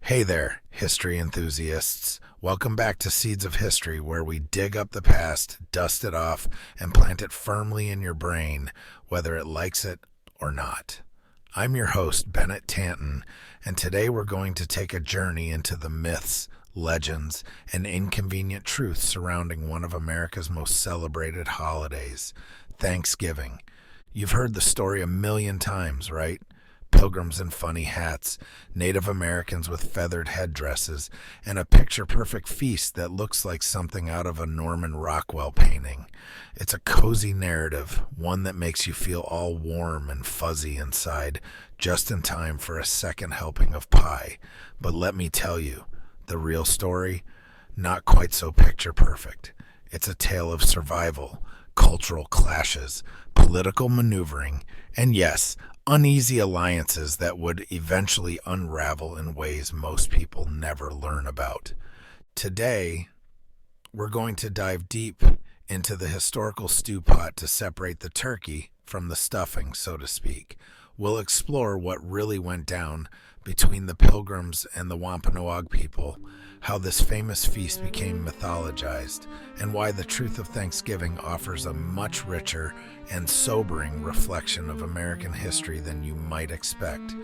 Hey there, history enthusiasts. Welcome back to Seeds of History, where we dig up the past, dust it off, and plant it firmly in your brain, whether it likes it or not. I'm your host, Bennett Tanton, and today we're going to take a journey into the myths, legends, and inconvenient truths surrounding one of America's most celebrated holidays, Thanksgiving. You've heard the story a million times, right? Pilgrims in funny hats, Native Americans with feathered headdresses, and a picture-perfect feast that looks like something out of a Norman Rockwell painting. It's a cozy narrative, one that makes you feel all warm and fuzzy inside, just in time for a second helping of pie. But let me tell you, the real story, not quite so picture-perfect. It's a tale of survival, cultural clashes, political maneuvering, and yes, uneasy alliances that would eventually unravel in ways most people never learn about. Today, we're going to dive deep into the historical stew pot to separate the turkey from the stuffing, so to speak. We'll explore what really went down between the Pilgrims and the Wampanoag people, how this famous feast became mythologized, and why the truth of Thanksgiving offers a much richer and sobering reflection of American history than you might expect.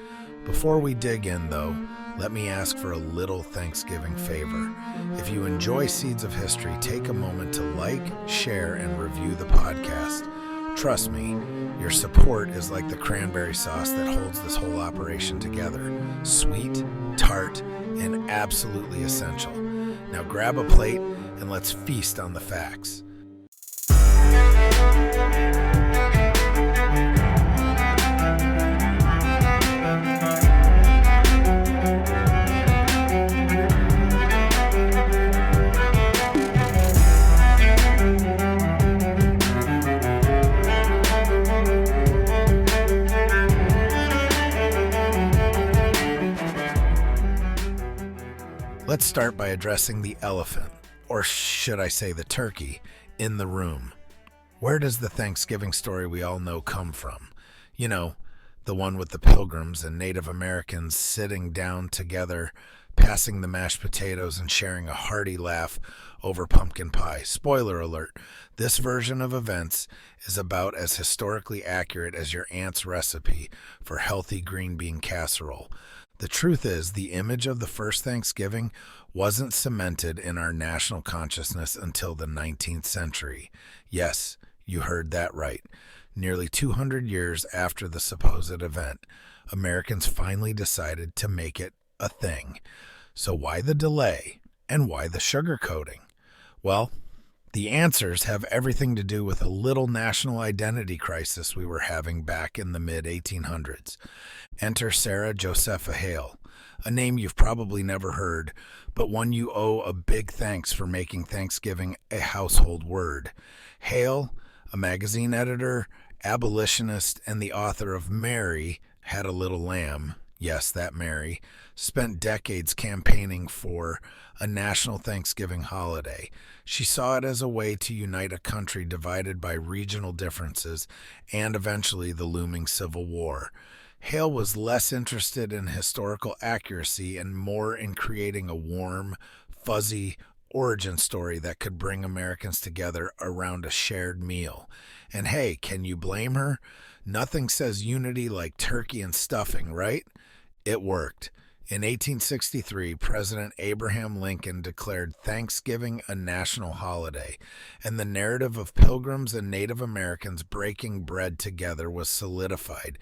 Before we dig in, though, let me ask for a little Thanksgiving favor. If you enjoy Seeds of History, take a moment to like, share, and review the podcast. Trust me, your support is like the cranberry sauce that holds this whole operation together. Sweet, tart, and absolutely essential. Now grab a plate and let's feast on the facts. Let's start by addressing the elephant, or should I say the turkey, in the room. Where does the Thanksgiving story we all know come from? You know, the one with the Pilgrims and Native Americans sitting down together, passing the mashed potatoes and sharing a hearty laugh over pumpkin pie. Spoiler alert, this version of events is about as historically accurate as your aunt's recipe for healthy green bean casserole. The truth is, the image of the first Thanksgiving wasn't cemented in our national consciousness until the 19th century. Yes, you heard that right. Nearly 200 years after the supposed event, Americans finally decided to make it a thing. So why the delay, and why the sugarcoating? Well, the answers have everything to do with a little national identity crisis we were having back in the mid-1800s. Enter Sarah Josepha Hale, a name you've probably never heard, but one you owe a big thanks for making Thanksgiving a household word. Hale, a magazine editor, abolitionist, and the author of Mary Had a Little Lamb, yes, that Mary, spent decades campaigning for a national Thanksgiving holiday. She saw it as a way to unite a country divided by regional differences and eventually the looming Civil War. Hale was less interested in historical accuracy and more in creating a warm, fuzzy origin story that could bring Americans together around a shared meal. And hey, can you blame her? Nothing says unity like turkey and stuffing, right? It worked. In 1863, President Abraham Lincoln declared Thanksgiving a national holiday, and the narrative of Pilgrims and Native Americans breaking bread together was solidified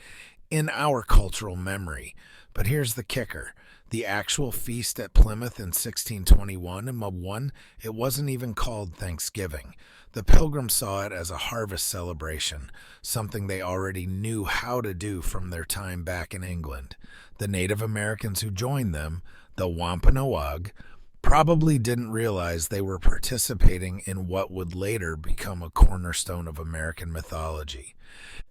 in our cultural memory. But here's the kicker. The actual feast at Plymouth in 1621, it wasn't even called Thanksgiving. The Pilgrims saw it as a harvest celebration, something they already knew how to do from their time back in England. The Native Americans who joined them, the Wampanoag, probably didn't realize they were participating in what would later become a cornerstone of American mythology.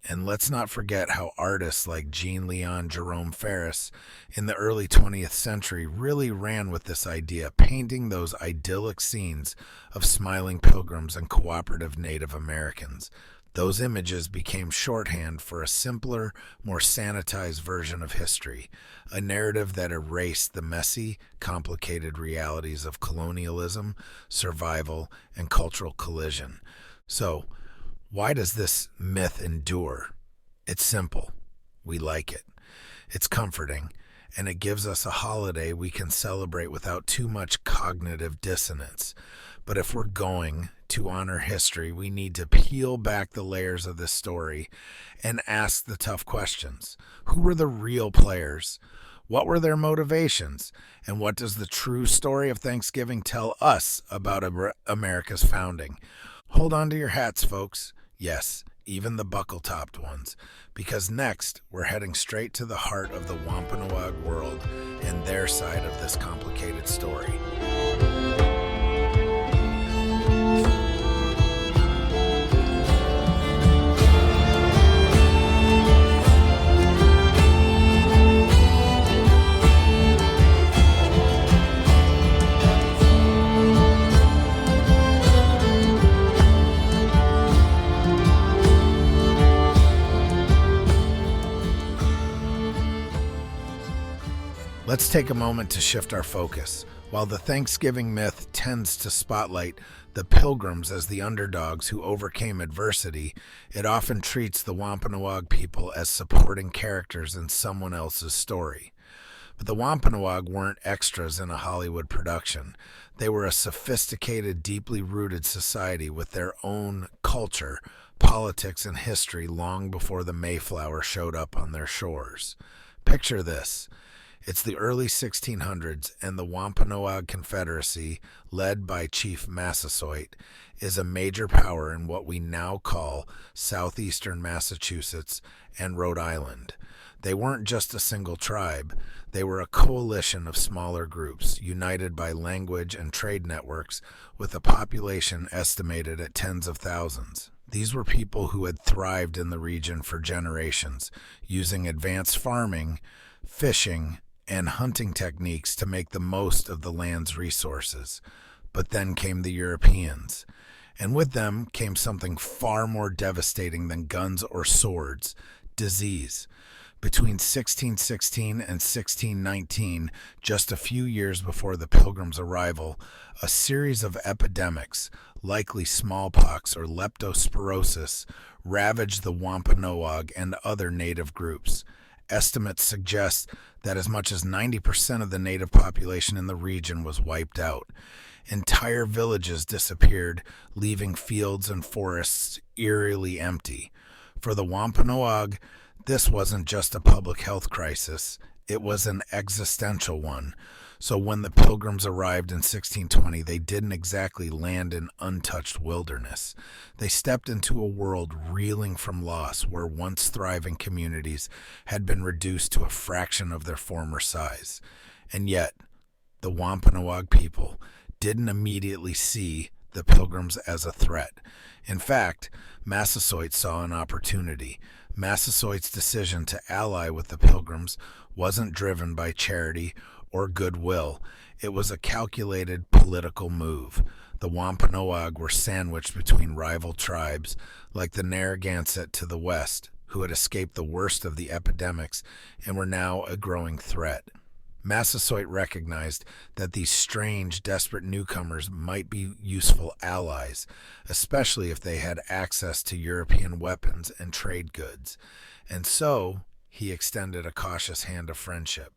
And let's not forget how artists like Jean Leon Jerome Ferris in the early 20th century really ran with this idea, painting those idyllic scenes of smiling pilgrims and cooperative Native Americans. Those images became shorthand for a simpler, more sanitized version of history, a narrative that erased the messy, complicated realities of colonialism, survival, and cultural collision. So, why does this myth endure? It's simple. We like it. It's comforting, and it gives us a holiday we can celebrate without too much cognitive dissonance. But if we're going to honor history, we need to peel back the layers of this story and ask the tough questions. Who were the real players? What were their motivations? And what does the true story of Thanksgiving tell us about America's founding? Hold on to your hats, folks. Yes, even the buckle-topped ones. Because next, we're heading straight to the heart of the Wampanoag world and their side of this complicated story. Let's take a moment to shift our focus. While the Thanksgiving myth tends to spotlight the Pilgrims as the underdogs who overcame adversity, it often treats the Wampanoag people as supporting characters in someone else's story. But the Wampanoag weren't extras in a Hollywood production. They were a sophisticated, deeply rooted society with their own culture, politics, and history long before the Mayflower showed up on their shores. Picture this. It's the early 1600s, and the Wampanoag Confederacy, led by Chief Massasoit, is a major power in what we now call southeastern Massachusetts and Rhode Island. They weren't just a single tribe. They were a coalition of smaller groups, united by language and trade networks, with a population estimated at tens of thousands. These were people who had thrived in the region for generations, using advanced farming, fishing, and hunting techniques to make the most of the land's resources. But then came the Europeans, and with them came something far more devastating than guns or swords: disease. Between 1616 and 1619, just a few years before the Pilgrims' arrival, a series of epidemics, likely smallpox or leptospirosis, ravaged the Wampanoag and other native groups. Estimates suggest that as much as 90% of the native population in the region was wiped out. Entire villages disappeared, leaving fields and forests eerily empty. For the Wampanoag, this wasn't just a public health crisis, it was an existential one. So when the Pilgrims arrived in 1620, they didn't exactly land in untouched wilderness. They stepped into a world reeling from loss, where once thriving communities had been reduced to a fraction of their former size. And yet, the Wampanoag people didn't immediately see the Pilgrims as a threat. In fact, Massasoit saw an opportunity. Massasoit's decision to ally with the Pilgrims wasn't driven by charity or goodwill. It was a calculated political move. The Wampanoag were sandwiched between rival tribes like the Narragansett to the west, who had escaped the worst of the epidemics and were now a growing threat. Massasoit recognized that these strange, desperate newcomers might be useful allies, especially if they had access to European weapons and trade goods, and so he extended a cautious hand of friendship.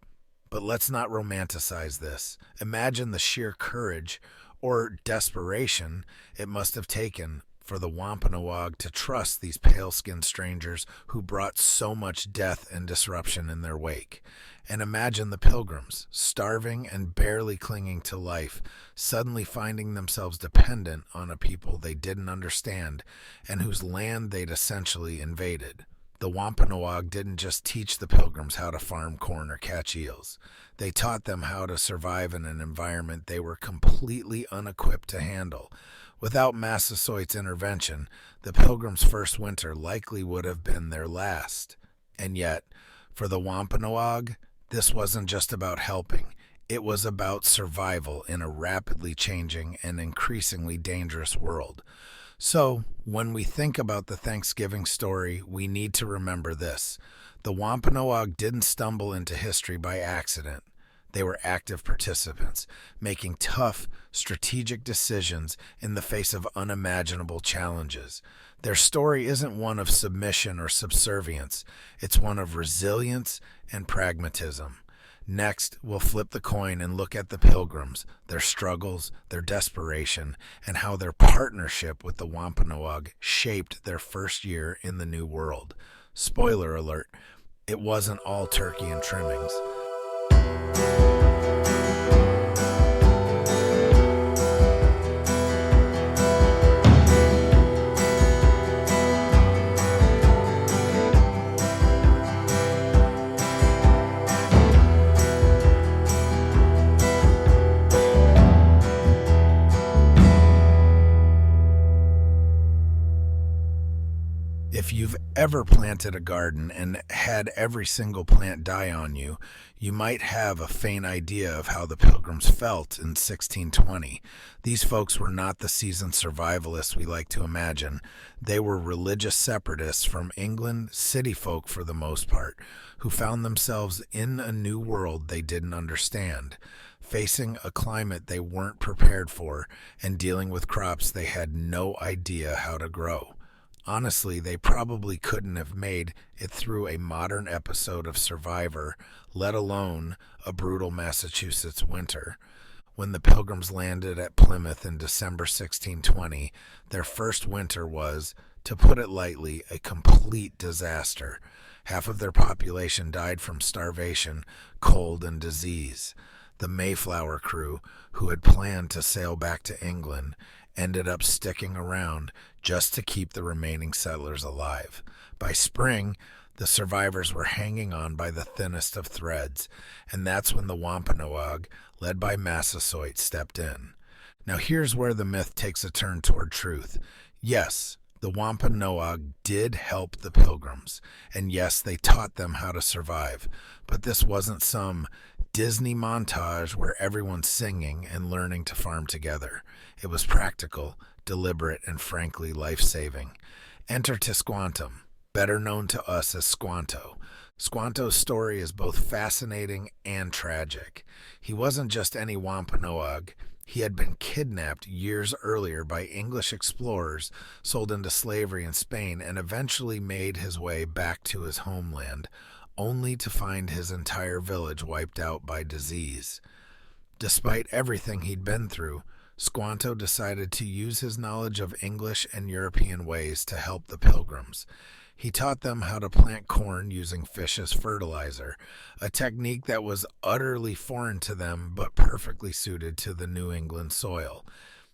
But let's not romanticize this. Imagine the sheer courage or desperation it must have taken for the Wampanoag to trust these pale-skinned strangers who brought so much death and disruption in their wake. And imagine the Pilgrims, starving and barely clinging to life, suddenly finding themselves dependent on a people they didn't understand and whose land they'd essentially invaded. The Wampanoag didn't just teach the Pilgrims how to farm corn or catch eels. They taught them how to survive in an environment they were completely unequipped to handle. Without Massasoit's intervention, the Pilgrims' first winter likely would have been their last. And yet, for the Wampanoag, this wasn't just about helping. It was about survival in a rapidly changing and increasingly dangerous world. So, when we think about the Thanksgiving story, we need to remember this. The Wampanoag didn't stumble into history by accident. They were active participants, making tough, strategic decisions in the face of unimaginable challenges. Their story isn't one of submission or subservience, it's one of resilience and pragmatism. Next, we'll flip the coin and look at the Pilgrims, their struggles, their desperation, and how their partnership with the Wampanoag shaped their first year in the New World. Spoiler alert, it wasn't all turkey and trimmings. If you've ever planted a garden and had every single plant die on you, you might have a faint idea of how the Pilgrims felt in 1620. These folks were not the seasoned survivalists we like to imagine. They were religious separatists from England, city folk for the most part, who found themselves in a new world they didn't understand, facing a climate they weren't prepared for, and dealing with crops they had no idea how to grow. Honestly, they probably couldn't have made it through a modern episode of Survivor, let alone a brutal Massachusetts winter. When the Pilgrims landed at Plymouth in December 1620, their first winter was, to put it lightly, a complete disaster. Half of their population died from starvation, cold, and disease. The Mayflower crew, who had planned to sail back to England, ended up sticking around just to keep the remaining settlers alive. By spring, the survivors were hanging on by the thinnest of threads, and that's when the Wampanoag, led by Massasoit, stepped in. Now here's where the myth takes a turn toward truth. Yes, the Wampanoag did help the Pilgrims, and yes, they taught them how to survive, but this wasn't some Disney montage where everyone's singing and learning to farm together. It was practical, deliberate, and frankly life-saving. Enter Tisquantum, better known to us as Squanto. Squanto's story is both fascinating and tragic. He wasn't just any Wampanoag. He had been kidnapped years earlier by English explorers, sold into slavery in Spain, and eventually made his way back to his homeland, only to find his entire village wiped out by disease. Despite everything he'd been through, Squanto decided to use his knowledge of English and European ways to help the Pilgrims. He taught them how to plant corn using fish as fertilizer, a technique that was utterly foreign to them but perfectly suited to the New England soil.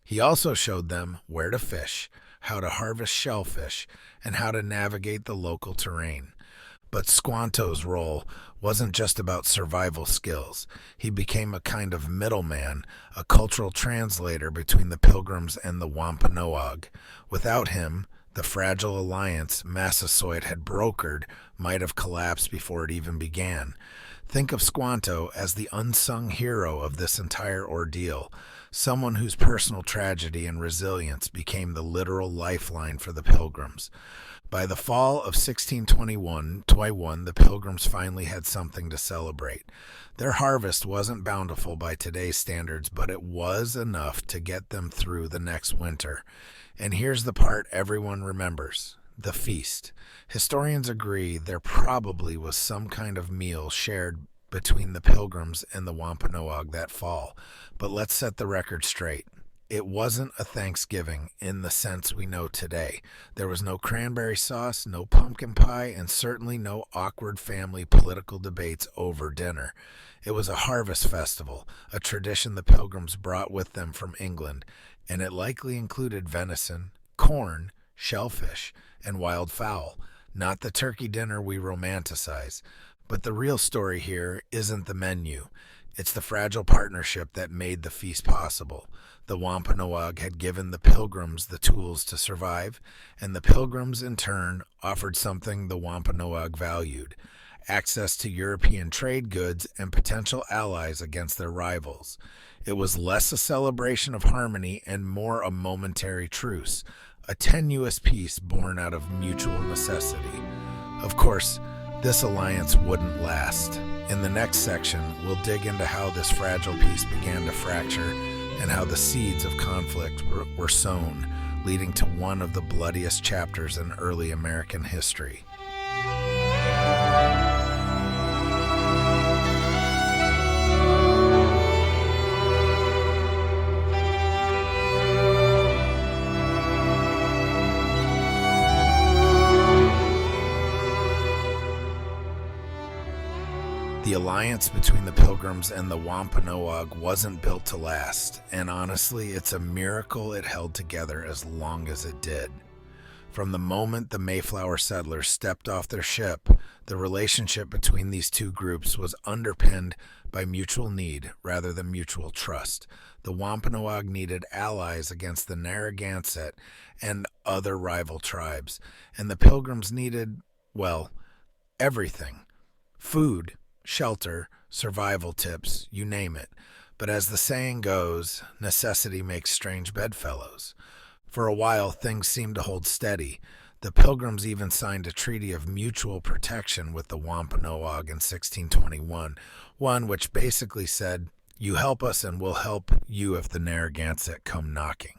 He also showed them where to fish, how to harvest shellfish, and how to navigate the local terrain. But Squanto's role wasn't just about survival skills. He became a kind of middleman, a cultural translator between the Pilgrims and the Wampanoag. Without him, the fragile alliance Massasoit had brokered might have collapsed before it even began. Think of Squanto as the unsung hero of this entire ordeal, someone whose personal tragedy and resilience became the literal lifeline for the Pilgrims. By the fall of 1621, the Pilgrims finally had something to celebrate. Their harvest wasn't bountiful by today's standards, but it was enough to get them through the next winter. And here's the part everyone remembers: the feast. Historians agree there probably was some kind of meal shared between the Pilgrims and the Wampanoag that fall, but let's set the record straight. It wasn't a Thanksgiving in the sense we know today. There was no cranberry sauce, no pumpkin pie, and certainly no awkward family political debates over dinner. It was a harvest festival, a tradition the Pilgrims brought with them from England, and it likely included venison, corn, shellfish, and wild fowl, not the turkey dinner we romanticize. But the real story here isn't the menu. It's the fragile partnership that made the feast possible. The Wampanoag had given the Pilgrims the tools to survive, and the Pilgrims, in turn, offered something the Wampanoag valued: access to European trade goods and potential allies against their rivals. It was less a celebration of harmony and more a momentary truce, a tenuous peace born out of mutual necessity. Of course, this alliance wouldn't last. In the next section, we'll dig into how this fragile peace began to fracture and how the seeds of conflict were sown, leading to one of the bloodiest chapters in early American history. The alliance between the Pilgrims and the Wampanoag wasn't built to last, and honestly, it's a miracle it held together as long as it did. From the moment the Mayflower settlers stepped off their ship, the relationship between these two groups was underpinned by mutual need rather than mutual trust. The Wampanoag needed allies against the Narragansett and other rival tribes, and the Pilgrims needed, well, everything. Food, shelter, survival tips, you name it. But as the saying goes, necessity makes strange bedfellows. For a while, things seemed to hold steady. The Pilgrims even signed a treaty of mutual protection with the Wampanoag in 1621, one which basically said, "You help us and we'll help you if the Narragansett come knocking."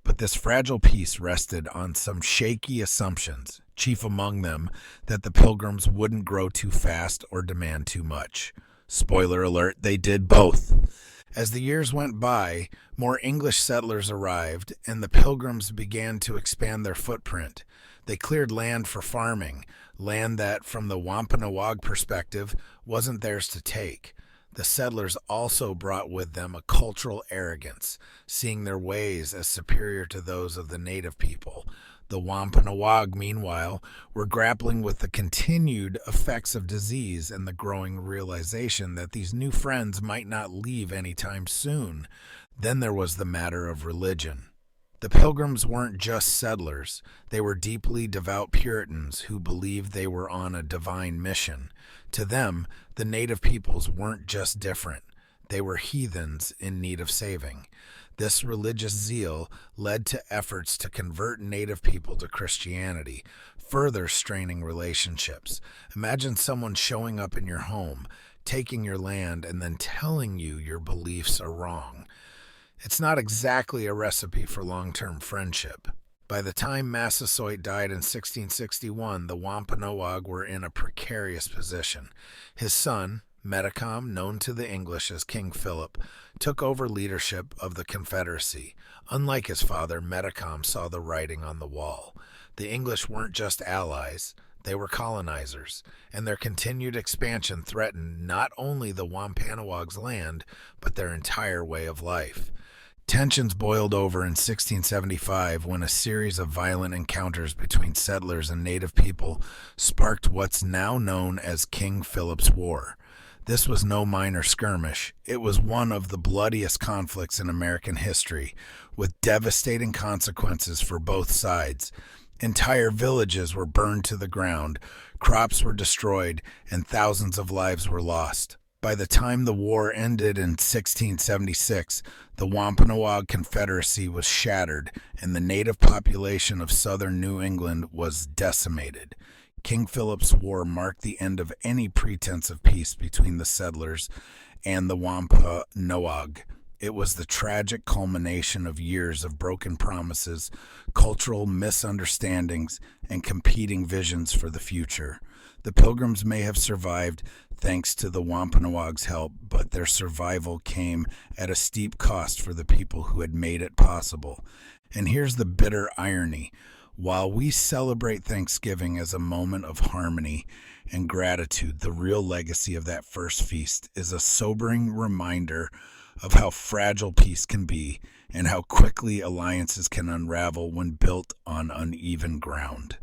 But this fragile peace rested on some shaky assumptions, chief among them that the Pilgrims wouldn't grow too fast or demand too much. Spoiler alert, they did both. As the years went by, more English settlers arrived, and the Pilgrims began to expand their footprint. They cleared land for farming, land that, from the Wampanoag perspective, wasn't theirs to take. The settlers also brought with them a cultural arrogance, seeing their ways as superior to those of the native people. The Wampanoag, meanwhile, were grappling with the continued effects of disease and the growing realization that these new friends might not leave anytime soon. Then there was the matter of religion. The Pilgrims weren't just settlers. They were deeply devout Puritans who believed they were on a divine mission. To them, the native peoples weren't just different. They were heathens in need of saving. This religious zeal led to efforts to convert native people to Christianity, further straining relationships. Imagine someone showing up in your home, taking your land, and then telling you your beliefs are wrong. It's not exactly a recipe for long-term friendship. By the time Massasoit died in 1661, the Wampanoag were in a precarious position. His son, Metacom, known to the English as King Philip, took over leadership of the Confederacy. Unlike his father, Metacom saw the writing on the wall. The English weren't just allies, they were colonizers, and their continued expansion threatened not only the Wampanoag's land, but their entire way of life. Tensions boiled over in 1675 when a series of violent encounters between settlers and native people sparked what's now known as King Philip's War. This was no minor skirmish. It was one of the bloodiest conflicts in American history, with devastating consequences for both sides. Entire villages were burned to the ground, crops were destroyed, and thousands of lives were lost. By the time the war ended in 1676, the Wampanoag Confederacy was shattered, and the native population of southern New England was decimated. King Philip's War marked the end of any pretense of peace between the settlers and the Wampanoag. It was the tragic culmination of years of broken promises, cultural misunderstandings, and competing visions for the future. The Pilgrims may have survived thanks to the Wampanoag's help, but their survival came at a steep cost for the people who had made it possible. And here's the bitter irony. While we celebrate Thanksgiving as a moment of harmony and gratitude, the real legacy of that first feast is a sobering reminder of how fragile peace can be and how quickly alliances can unravel when built on uneven ground.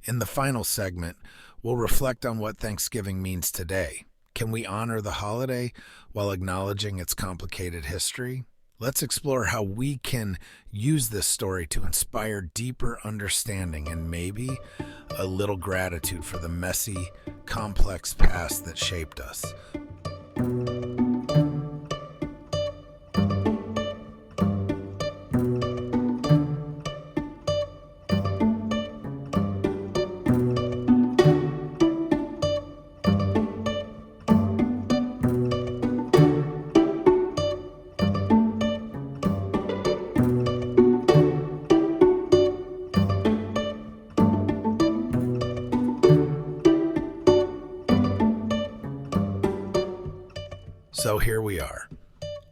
In the final segment, we'll reflect on what Thanksgiving means today. Can we honor the holiday while acknowledging its complicated history? Let's explore how we can use this story to inspire deeper understanding and maybe a little gratitude for the messy, complex past that shaped us. So here we are,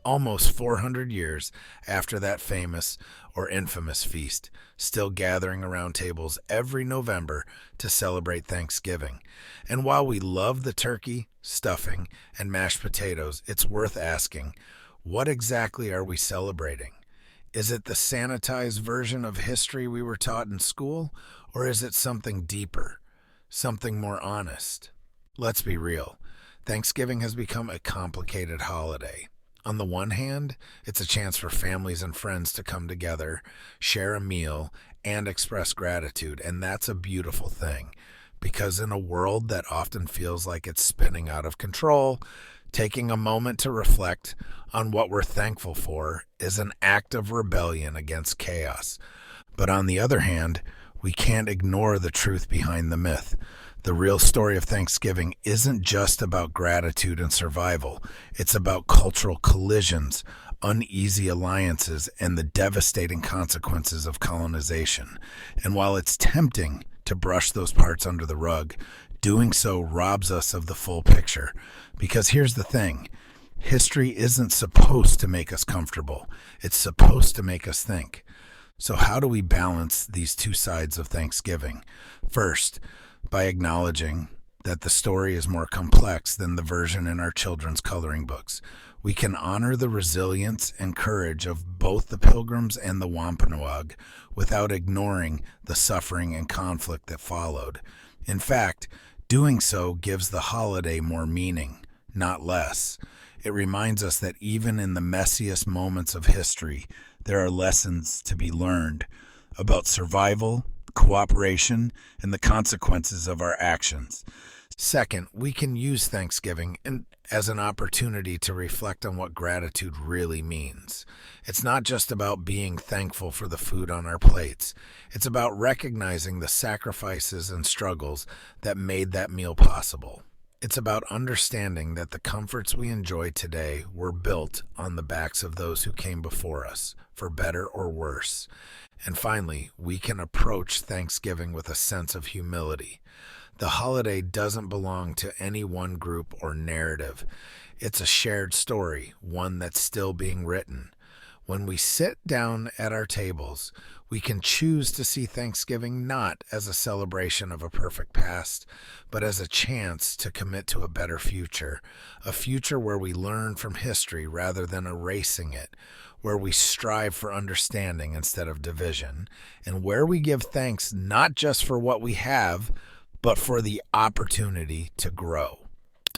almost 400 years after that famous or infamous feast, still gathering around tables every November to celebrate Thanksgiving. And while we love the turkey, stuffing, and mashed potatoes, it's worth asking, what exactly are we celebrating? Is it the sanitized version of history we were taught in school, or is it something deeper, something more honest? Let's be real. Thanksgiving has become a complicated holiday. On the one hand, it's a chance for families and friends to come together, share a meal, and express gratitude, and that's a beautiful thing. Because in a world that often feels like it's spinning out of control, taking a moment to reflect on what we're thankful for is an act of rebellion against chaos. But on the other hand, we can't ignore the truth behind the myth. The real story of Thanksgiving isn't just about gratitude and survival. It's about cultural collisions, uneasy alliances, and the devastating consequences of colonization. And while it's tempting to brush those parts under the rug, doing so robs us of the full picture. Because here's the thing, history isn't supposed to make us comfortable. It's supposed to make us think. So how do we balance these two sides of Thanksgiving? First, by acknowledging that the story is more complex than the version in our children's coloring books. We can honor the resilience and courage of both the Pilgrims and the Wampanoag without ignoring the suffering and conflict that followed. In fact, doing so gives the holiday more meaning, not less. It reminds us that even in the messiest moments of history, there are lessons to be learned about survival, cooperation, and the consequences of our actions. Second, we can use Thanksgiving as an opportunity to reflect on what gratitude really means. It's not just about being thankful for the food on our plates. It's about recognizing the sacrifices and struggles that made that meal possible. It's about understanding that the comforts we enjoy today were built on the backs of those who came before us, for better or worse. And finally, we can approach Thanksgiving with a sense of humility. The holiday doesn't belong to any one group or narrative. It's a shared story, one that's still being written. When we sit down at our tables, we can choose to see Thanksgiving not as a celebration of a perfect past, but as a chance to commit to a better future, a future where we learn from history rather than erasing it, where we strive for understanding instead of division, and where we give thanks not just for what we have, but for the opportunity to grow.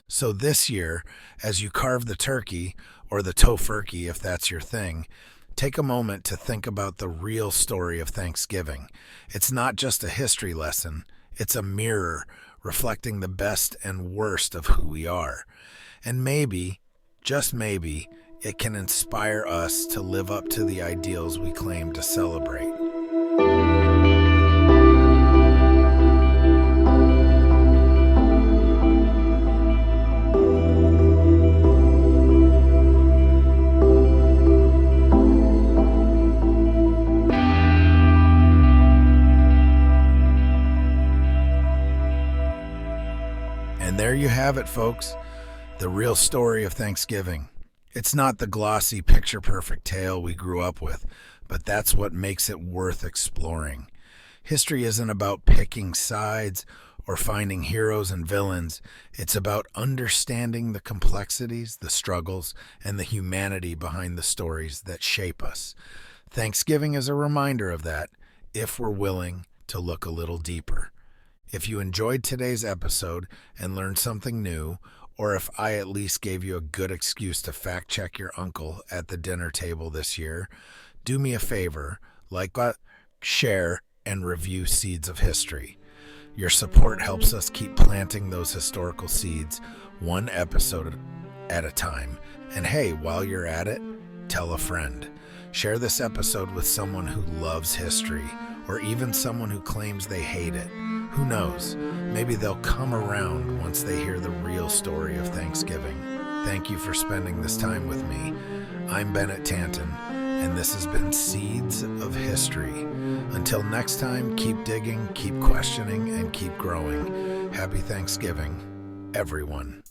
So this year, as you carve the turkey, or the tofurkey if that's your thing, take a moment to think about the real story of Thanksgiving. It's not just a history lesson, it's a mirror reflecting the best and worst of who we are. And maybe, just maybe, it can inspire us to live up to the ideals we claim to celebrate. And there you have it, folks, the real story of Thanksgiving. It's not the glossy, picture-perfect tale we grew up with, but that's what makes it worth exploring. History isn't about picking sides or finding heroes and villains. It's about understanding the complexities, the struggles, and the humanity behind the stories that shape us. Thanksgiving is a reminder of that, if we're willing to look a little deeper. If you enjoyed today's episode and learned something new, or if I at least gave you a good excuse to fact-check your uncle at the dinner table this year, do me a favor, like, share, and review Seeds of History. Your support helps us keep planting those historical seeds, one episode at a time. And hey, while you're at it, tell a friend. Share this episode with someone who loves history, or even someone who claims they hate it. Who knows? Maybe they'll come around once they hear the real story of Thanksgiving. Thank you for spending this time with me. I'm Bennett Tanton, and this has been Seeds of History. Until next time, keep digging, keep questioning, and keep growing. Happy Thanksgiving, everyone.